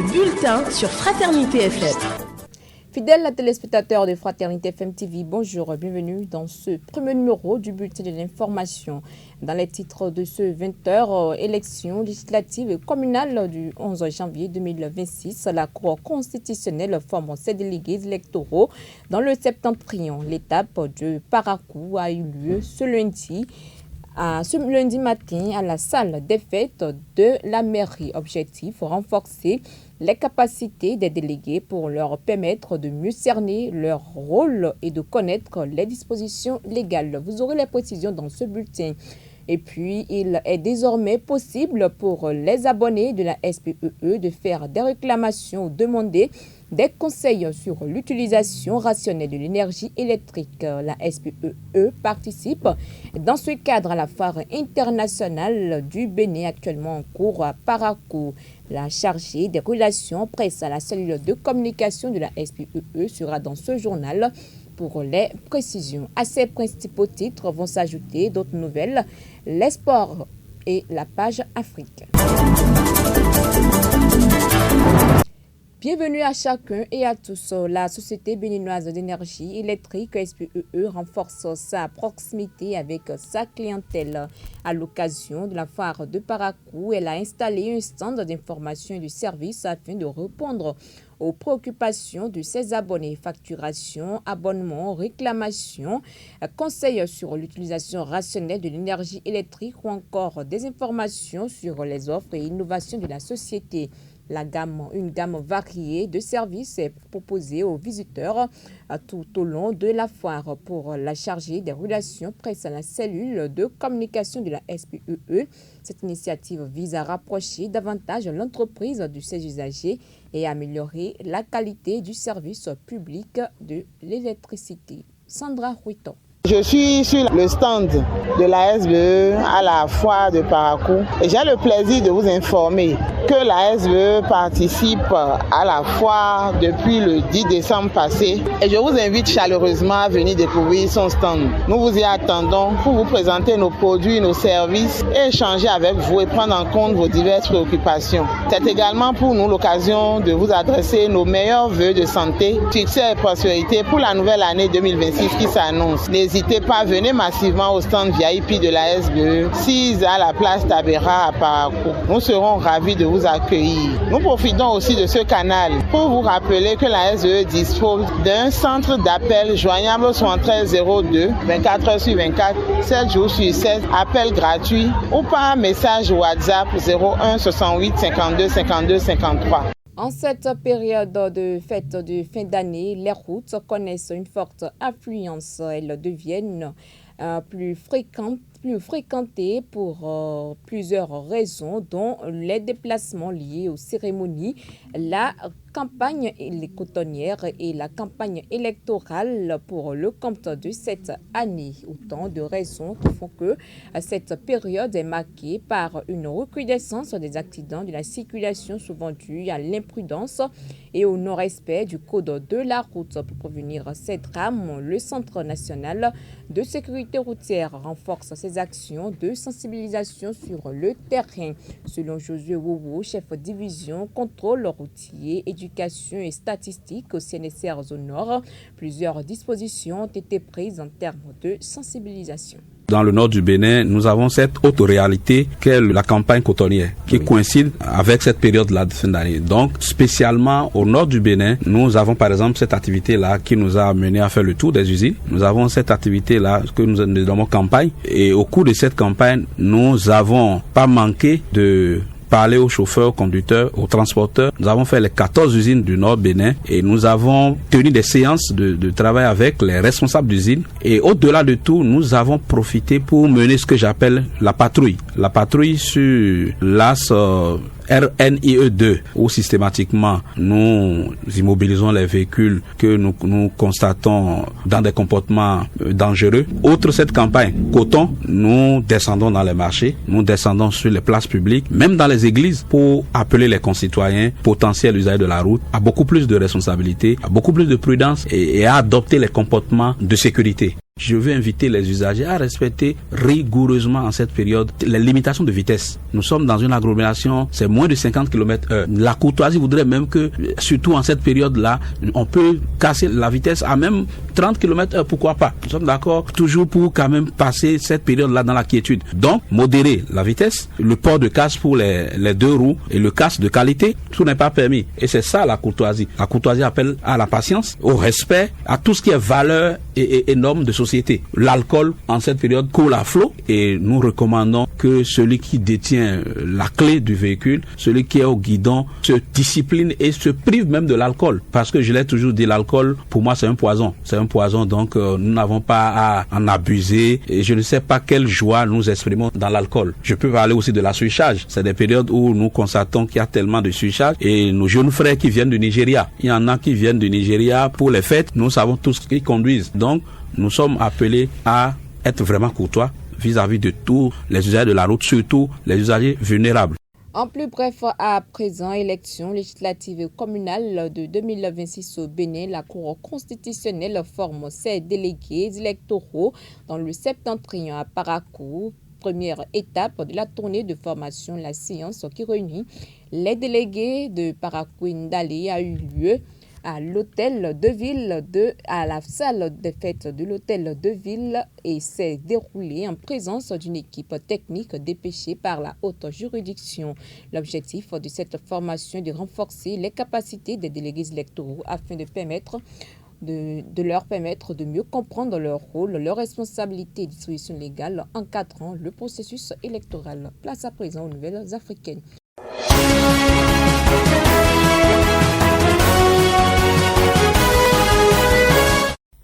Le bulletin sur Fraternité FM. Fidèles téléspectateurs de Fraternité FM TV, bonjour, bienvenue dans ce premier numéro du bulletin de l'information. Dans les titres de ce 20h, élection législative et communale du 11 janvier 2026, la Cour constitutionnelle forme ses délégués électoraux dans le septentrion. L'étape de Parakou a eu lieu ce lundi matin à la salle des fêtes de la mairie. Objectif, renforcer les capacités des délégués pour leur permettre de mieux cerner leur rôle et de connaître les dispositions légales. Vous aurez les précisions dans ce bulletin. Et puis, il est désormais possible pour les abonnés de la SPEE de faire des réclamations ou demander des conseils sur l'utilisation rationnelle de l'énergie électrique. La SPEE participe dans ce cadre à la foire internationale du Bénin actuellement en cours à Parakou. La chargée des relations presse à la cellule de communication de la SPEE sera dans ce journal pour les précisions. À ces principaux titres vont s'ajouter d'autres nouvelles, les sports et la page Afrique. Bienvenue à chacun et à tous. La Société béninoise d'énergie électrique SPEE renforce sa proximité avec sa clientèle. À l'occasion de la foire de Parakou, elle a installé un stand d'information et de services afin de répondre aux préoccupations de ses abonnés. Facturation, abonnement, réclamation, conseils sur l'utilisation rationnelle de l'énergie électrique ou encore des informations sur les offres et innovations de la société. Une gamme variée de services est proposée aux visiteurs tout au long de la foire. Pour la chargée des relations presse à la cellule de communication de la SPEE, cette initiative vise à rapprocher davantage l'entreprise de ses usagers et améliorer la qualité du service public de l'électricité. Sandra Huiton. Je suis sur le stand de la SBE à la foire de Parakou et j'ai le plaisir de vous informer que la SBE participe à la foire depuis le 10 décembre passé et je vous invite chaleureusement à venir découvrir son stand. Nous vous y attendons pour vous présenter nos produits, nos services et échanger avec vous et prendre en compte vos diverses préoccupations. C'est également pour nous l'occasion de vous adresser nos meilleurs vœux de santé, succès et prospérité pour la nouvelle année 2026 qui s'annonce. N'hésitez pas à venir massivement au stand VIP de la SBE, 6 à la place Tabera à Parakou. Nous serons ravis de vous accueillir. Nous profitons aussi de ce canal pour vous rappeler que la SBE dispose d'un centre d'appel joignable 7302, 24 heures sur 24, 7 jours sur 7, appel gratuit ou par message WhatsApp 01 68 52 52 53. En cette période de fête de fin d'année, les routes connaissent une forte affluence. Elles deviennent plus fréquentées pour plusieurs raisons, dont les déplacements liés aux cérémonies, la campagne cotonnière et la campagne électorale pour le compte de cette année. Autant de raisons qui font que cette période est marquée par une recrudescence des accidents de la circulation, souvent due à l'imprudence et au non-respect du code de la route. Pour prévenir ces drames, le Centre national de sécurité routière renforce ses actions de sensibilisation sur le terrain. Selon Josué Wowo, chef division contrôle routier, éducation et statistiques au CNSR Zone Nord, plusieurs dispositions ont été prises en termes de sensibilisation. Dans le nord du Bénin, nous avons cette autre réalité qu'est la campagne cotonnière qui coïncide avec cette période-là de fin d'année. Donc, spécialement au nord du Bénin, nous avons par exemple cette activité-là qui nous a mené à faire le tour des usines. Nous avons cette activité-là que nous nommons campagne. Et au cours de cette campagne, nous avons pas manqué de parler aux chauffeurs, aux conducteurs, aux transporteurs. Nous avons fait les 14 usines du Nord Bénin et nous avons tenu des séances de travail avec les responsables d'usines. Et au-delà de tout, nous avons profité pour mener ce que j'appelle la patrouille. La patrouille sur l'AS RNIE2, où systématiquement nous immobilisons les véhicules que nous constatons dans des comportements dangereux. Outre cette campagne coton, nous descendons dans les marchés, nous descendons sur les places publiques, même dans les églises, pour appeler les concitoyens potentiels usagers de la route à beaucoup plus de responsabilité, à beaucoup plus de prudence et à adopter les comportements de sécurité. Je veux inviter les usagers à respecter rigoureusement en cette période les limitations de vitesse. Nous sommes dans une agglomération, c'est moins de 50 km/h. La courtoisie voudrait même que, surtout en cette période-là, on peut casser la vitesse à même 30 km/h, pourquoi pas. Nous sommes d'accord toujours pour quand même passer cette période-là dans la quiétude. Donc, modérer la vitesse, le port de casque pour les deux roues et le casque de qualité, tout n'est pas permis. Et c'est ça la courtoisie. La courtoisie appelle à la patience, au respect, à tout ce qui est valeur et normes de société. L'alcool, en cette période, coule à flot et nous recommandons que celui qui détient la clé du véhicule, celui qui est au guidon, se discipline et se prive même de l'alcool. Parce que je l'ai toujours dit, l'alcool, pour moi, c'est un poison. C'est un poison, donc nous n'avons pas à en abuser. Et je ne sais pas quelle joie nous exprimons dans l'alcool. Je peux parler aussi de la surcharge. C'est des périodes où nous constatons qu'il y a tellement de surcharge. Et nos jeunes frères qui viennent du Nigeria, il y en a qui viennent du Nigeria pour les fêtes. Nous savons tous qu'ils conduisent. Donc, nous sommes appelés à être vraiment courtois vis-à-vis de tous les usagers de la route, surtout les usagers vulnérables. En plus bref, à présent, élection législative et communale de 2026 au Bénin, la Cour constitutionnelle forme ses délégués électoraux dans le septentrion à Parakou. Première étape de la tournée de formation, la séance qui réunit les délégués de Parakou Ndalé a eu lieu à l'hôtel de ville à la salle des fêtes de l'hôtel de ville et s'est déroulé en présence d'une équipe technique dépêchée par la haute juridiction. L'objectif de cette formation est de renforcer les capacités des délégués électoraux afin de leur permettre de mieux comprendre leur rôle, leurs responsabilités et dispositions légales encadrant le processus électoral. Place à présent aux nouvelles africaines.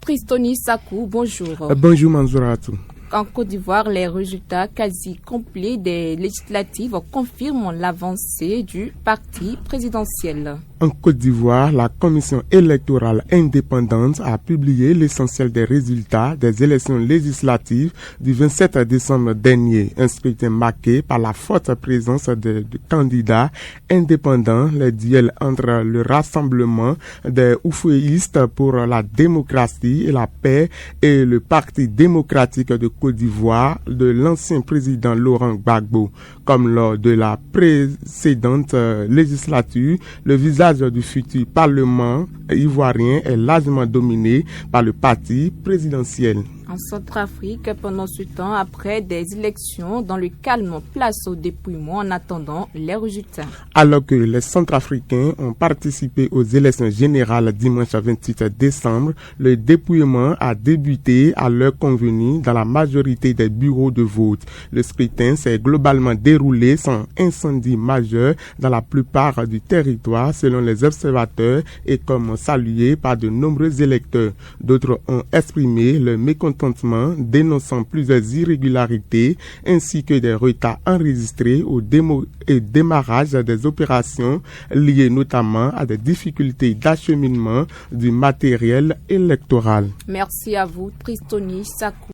Pristoni Sakou, bonjour. Bonjour Manzouratou. En Côte d'Ivoire, les résultats quasi complets des législatives confirment l'avancée du parti présidentiel. En Côte d'Ivoire, la commission électorale indépendante a publié l'essentiel des résultats des élections législatives du 27 décembre dernier. Un scrutin marqué par la forte présence de candidats indépendants, les duels entre le rassemblement des oufouéistes pour la démocratie et la paix et le Parti démocratique de Côte d'Ivoire de l'ancien président Laurent Gbagbo. Comme lors de la précédente législature, le visage du futur Parlement ivoirien est largement dominé par le parti présidentiel. En Centrafrique, pendant ce temps, après des élections dans le calme, place au dépouillement en attendant les résultats. Alors que les Centrafricains ont participé aux élections générales dimanche 28 décembre, le dépouillement a débuté à l'heure convenue dans la majorité des bureaux de vote. Le scrutin s'est globalement déroulé sans incendie majeur dans la plupart du territoire selon les observateurs et comme salué par de nombreux électeurs. D'autres ont exprimé le mécontentement dénonçant plusieurs irrégularités ainsi que des retards enregistrés au démarrage des opérations liées notamment à des difficultés d'acheminement du matériel électoral. Merci à vous, Pristoni Sakou.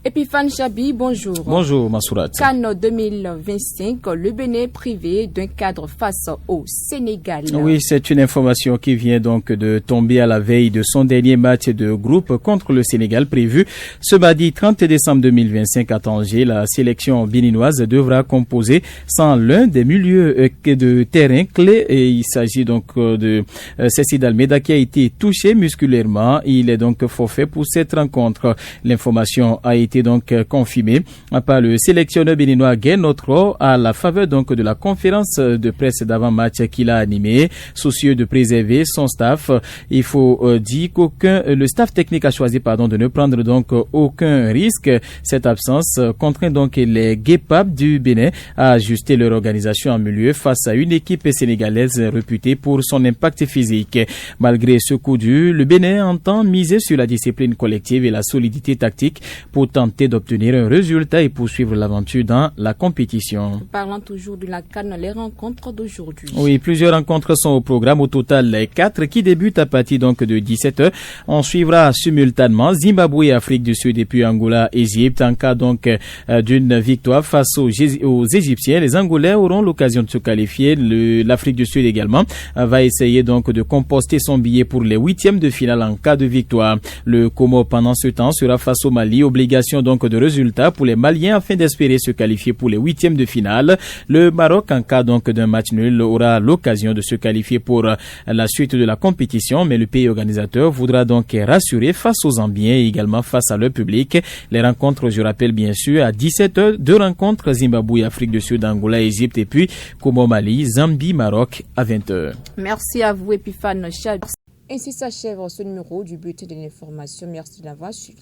Epiphane Chabi, bonjour. Bonjour, Massourat. Cannes 2025, le Bénin privé d'un cadre face au Sénégal. Oui, c'est une information qui vient donc de tomber à la veille de son dernier match de groupe contre le Sénégal prévu ce mardi 30 décembre 2025 à Tanger. La sélection béninoise devra composer sans l'un des milieux de terrain clés et il s'agit donc de Cécile Almeida qui a été touché musculairement. Il est donc forfait pour cette rencontre. L'information a été donc confirmé par le sélectionneur béninois Guy Notro à la faveur donc de la conférence de presse d'avant-match qu'il a animée. Soucieux de préserver son staff, il faut dire le staff technique a choisi de ne prendre donc aucun risque. Cette absence contraint donc les guépards du Bénin à ajuster leur organisation en milieu face à une équipe sénégalaise réputée pour son impact physique. Malgré ce coup dur, le Bénin entend miser sur la discipline collective et la solidité tactique pour tenter d'obtenir un résultat et poursuivre l'aventure dans la compétition. Parlant toujours de la CAN, les rencontres d'aujourd'hui. Oui, plusieurs rencontres sont au programme. Au total, 4 qui débutent à partir donc de 17h. On suivra simultanément Zimbabwe, Afrique du Sud et puis Angola, Égypte. En cas donc d'une victoire face aux Égyptiens, les Angolais auront l'occasion de se qualifier. L'Afrique du Sud également va essayer donc de composter son billet pour les 8e de finale en cas de victoire. Le Comore pendant ce temps sera face au Mali. Obligation donc de résultat pour les Maliens afin d'espérer se qualifier pour les 8e de finale. Le Maroc, en cas donc d'un match nul, aura l'occasion de se qualifier pour la suite de la compétition, mais le pays organisateur voudra donc rassurer face aux Zambiens et également face à leur public. Les rencontres, je rappelle bien sûr, à 17h, 2 rencontres, Zimbabwe, Afrique du Sud, Angola, Égypte et puis Comore, Mali, Zambie, Maroc à 20h. Merci à vous, Epiphane Chad. Ainsi s'achève ce numéro du bulletin de l'information. Merci de l'avoir suivi.